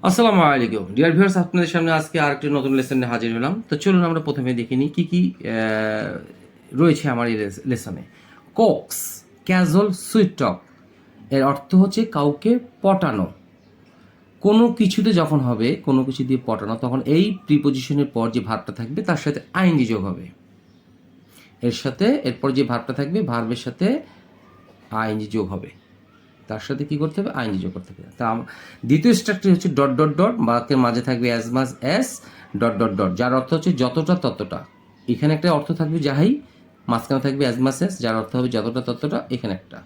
আসসালামু আলাইকুম dear viewers, আপনাদের সামনে আজকে আরেকটি নতুন লেসন নিয়ে হাজির হলাম। তো চলুন আমরা প্রথমে দেখে নিই কী কী রয়েছে আমার এই লেসনে। কক্স, ক্যাজল, সুইট টক এর অর্থ হচ্ছে কাউকে পটানো। কোনো কিছুতে যখন হবে, কোনো কিছু দিয়ে পটানো, তখন এই প্রিপোজিশনের পর যে ভার্বটা থাকবে তার সাথে আইএনজি যোগ হবে। এর সাথে এরপর যে ভার্বটা থাকবে ভার্বের সাথে আইএনজি যোগ হবে। তার সাথে কি করতে হবে? আইএনজি যোগ করতে হবে। তা দ্বিতীয় স্ট্রাকচার হচ্ছে ডট ডট ডট, বাক্যের মাঝে থাকবে as much as dot dot dot, যার অর্থ হচ্ছে যতটা ততটা। এখানে একটা অর্থ থাকবে যাহাই, মাঝখানে থাকবে অ্যাজ মাস অ্যাস, যার অর্থ হবে যতটা ততটা। এখানে একটা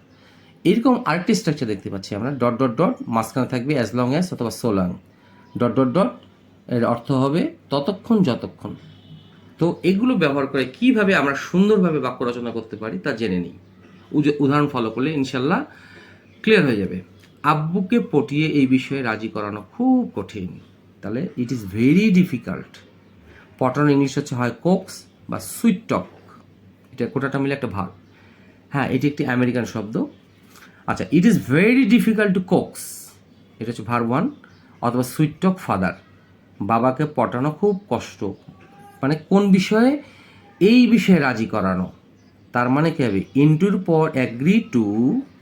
এরকম আরেকটি স্ট্রাকচার দেখতে পাচ্ছি আমরা, ডট ডট ডট, মাঝখানে থাকবে অ্যাজ লং অ্যাজ অথবা so long, dot dot dot এর অর্থ হবে ততক্ষণ যতক্ষণ। তো এগুলো ব্যবহার করে কিভাবে আমরা সুন্দরভাবে বাক্য রচনা করতে পারি তা জেনে নিই। উদাহরণ ফলো করলে ইনশাল্লাহ ক্লিয়ার হয়ে যাবে। আব্বুকে পটিয়ে এই বিষয়ে রাজি করানো খুব কঠিন। তাহলে ইট ইজ ভেরি ডিফিকাল্ট। পটানোর ইংলিশ হচ্ছে হয় কোক্স বা সুইট টক। এটা কোটাটা মিলে একটা ভাগ। হ্যাঁ, এটি একটি আমেরিকান শব্দ। আচ্ছা, it is very difficult to coax, এটা হচ্ছে ভার ওয়ান। অথবা সুইট টক ফাদার, বাবাকে পটানো খুব কষ্ট। মানে কোন বিষয়ে? এই বিষয়ে রাজি করানো। তার মানে কী হবে? ইনটুর পর অ্যাগ্রি টু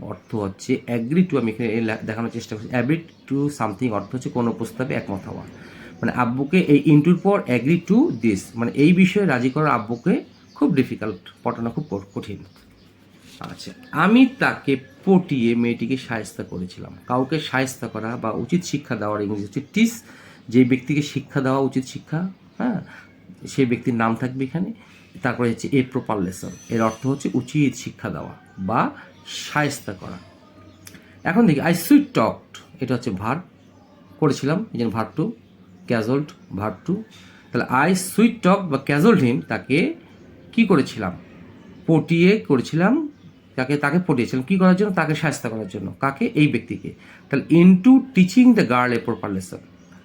অর্থ হচ্ছে অ্যাগ্রি টু, আমি এখানে দেখানোর চেষ্টা করছি। অ্যাগ্রি টু সামথিং অর্থ হচ্ছে কোনো প্রস্তাবে একমত হওয়া। মানে আব্বুকে এই ইনটুর পর অ্যাগ্রি টু দিস, মানে এই বিষয়ে রাজি করা আব্বুকে খুব ডিফিকাল্ট, পটানো খুব কঠিন। আচ্ছা, আমি তাকে পটিয়ে মেয়েটিকে শায়েস্তা করেছিলাম। কাউকে শায়েস্তা করা বা উচিত শিক্ষা দেওয়ার ইংরেজি হচ্ছে টিস। যে ব্যক্তিকে শিক্ষা দেওয়া উচিত শিক্ষা, হ্যাঁ, সেই ব্যক্তির নাম থাকবে এখানে। তারপরে হচ্ছে এ প্রপার লেসন, এর অর্থ হচ্ছে উচিত শিক্ষা দেওয়া বা শায়েস্তা করা। এখন দেখি আই সুইট টকড, এটা হচ্ছে ভার্ব, করেছিলাম এই জন্য verb two. Cajoled verb two. তাহলে আই সুইট টক বা ক্যাজলড হিম, তাকে কি করেছিলাম? পটিয়ে করেছিলাম। তাকে পটিয়েছিলাম কী করার জন্য? তাকে শায়েস্তা করার জন্য। কাকে? এই ব্যক্তিকে। তাহলে into teaching the girl a proper lesson,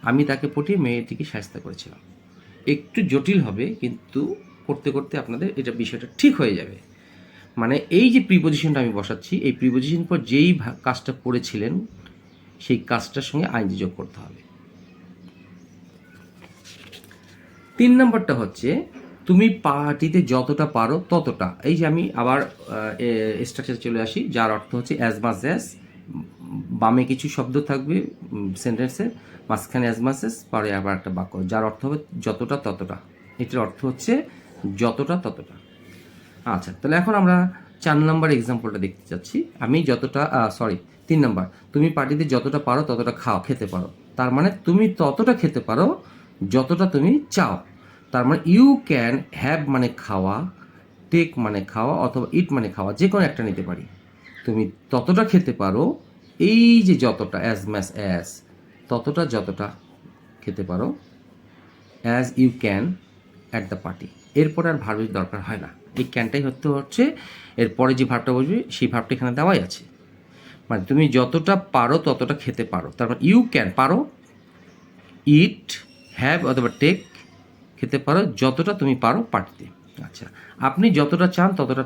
আমি তাকে পটিয়ে মেয়েটিকে শায়েস্তা করেছিলাম। একটু জটিল হবে, কিন্তু করতে করতে আপনাদের এটা বিষয়টা ঠিক হয়ে যাবে। মানে এই যে প্রিপোজিশনটা আমি বসাচ্ছি, এই প্রিপোজিশন পর যেই কাজটা করেছিলেন সেই কাজটার সঙ্গে আইনজি যোগ করতে হবে। 3 নম্বরটা হচ্ছে তুমি পার্টিতে যতটা পারো ততটা। এই যে আমি আবার স্ট্রাকচার চলে আসি, যার অর্থ হচ্ছে অ্যাজ মাস অ্যাজ। বামে কিছু শব্দ থাকবে সেন্টেন্সে, মাঝখানে অ্যাজ মাস অ্যাজ, পরে আবার একটা বাক্য, যার অর্থ হবে যতটা ততটা। এটার অর্থ হচ্ছে যতটা ততটা। আচ্ছা, তাহলে এখন আমরা 4 নম্বর এক্সাম্পলটা দেখতে চাচ্ছি। আমি যতটা 3 নম্বর, তুমি পার্টিতে যতটা পারো ততটা খেতে পারো। তার মানে তুমি ততটা খেতে পারো যতটা তুমি চাও। তার মানে ইউ ক্যান হ্যাভ মানে খাওয়া, টেক মানে খাওয়া, অথবা ইট মানে খাওয়া, যে কোনো একটা নিতে পারি। তুমি ততটা খেতে পারো, এই যে যতটা, অ্যাজ ম্যাচ অ্যাজ, ততটা যতটা খেতে পারো, as you can at the party. এরপরে আর ভার্বের দরকার হয় না, এই ক্যানটাই হচ্ছে এরপরে যে ভার্বটা বসবে সেই ভার্বটা এখানে দেওয়াই আছে। মানে তুমি যতটা পারো ততটা খেতে পারো, তার মানে ইউ ক্যান পারো, ইট, হ্যাভ অথবা টেক খেতে পারো যতটা তুমি পারো পার্টিতে। আচ্ছা, আপনি যতটা চান ততটা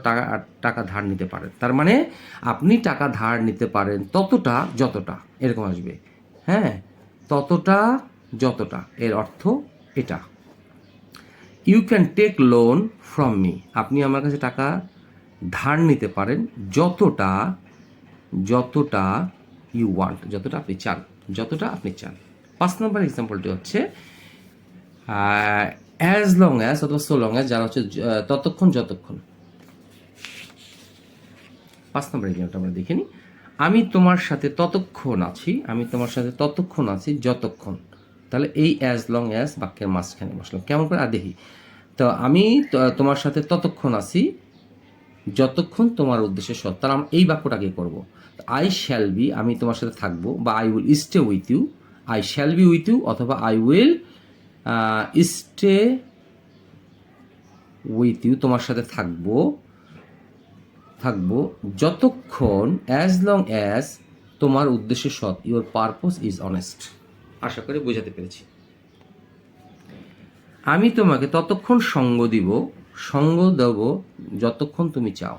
টাকা ধার নিতে পারেন। তার মানে আপনি টাকা ধার নিতে পারেন ততটা যতটা, এরকম আসবে। হ্যাঁ, ততটা যতটা এর অর্থ এটা। You can take loan from me, আপনি আমার কাছে টাকা ধার নিতে পারেন যতটা, যতটা ইউ ওয়ান্ট, যতটা আপনি চান, যতটা আপনি চান। 5 নম্বর এক্সাম্পলটি হচ্ছে অ্যাজ লং অ্যাজ অথবা সো লং অ্যাজ, যারা হচ্ছে ততক্ষণ যতক্ষণ। 5 নম্বর এক্সাম্পলটা আমরা দেখে নিই। আমি তোমার সাথে ততক্ষণ আছি, আমি তোমার সাথে ততক্ষণ আছি যতক্ষণ। তাহলে এই অ্যাজ লং অ্যাজ বাক্যের মাঝখানে বসলাম কেমন করে আর দেখি। তো আমি তোমার সাথে ততক্ষণ আছি যতক্ষণ তোমার উদ্দেশ্যে সৎ। তাহলে আমরা এই বাক্যটাকে করবো, আই শ্যাল বি, আমি তোমার সাথে থাকবো, বা I will stay with you, I shall be with you, অথবা I will stay with you, তোমার সাথে থাকবো যতক্ষণ, অ্যাজ লং অ্যাজ তোমার উদ্দেশ্য সৎ, ইউর পারপোজ ইজ অনেস্ট। আশা করি বোঝাতে পেরেছি। আমি তোমাকে ততক্ষণ সঙ্গ দেব যতক্ষণ তুমি চাও।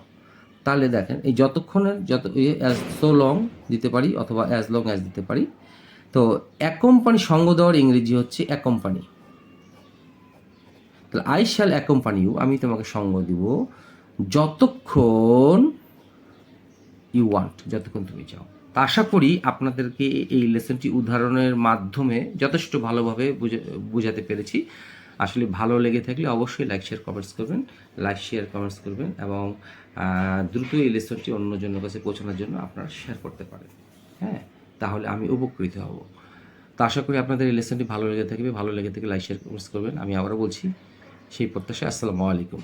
তাহলে দেখেন এই যতক্ষণের অ্যাজ সো লং দিতে পারি অথবা অ্যাজ লং অ্যাজ দিতে পারি। তো অ্যাকম্পানি সঙ্গ দেওয়ার ইংরেজি হচ্ছে অ্যাকম্পানি। তাহলে আই শ্যাল অ্যাকম্পানি ইউ, আমি তোমাকে সঙ্গ দিব যতক্ষণ ইউ ওয়ান্ট, যতক্ষণ তুমি চাও। তা আশা করি আপনাদেরকে এই লেসনটি উদাহরণের মাধ্যমে যথেষ্ট ভালোভাবে বোঝাতে পেরেছি। আসলে ভালো লেগে থাকলে অবশ্যই লাইক শেয়ার কমেন্টস করবেন এবং দ্রুত এই লেসনটি অন্যজনের কাছে পৌঁছানোর জন্য আপনারা শেয়ার করতে পারেন। হ্যাঁ, তাহলে আমি উপকৃত হব। তো আশা করি আপনাদের এই লেসনটি ভালো লেগে থাকলে লাইক শেয়ার কমেন্টস করবেন। আমি আবারও বলছি সেই প্রত্যাশায়। আসসালামু আলাইকুম।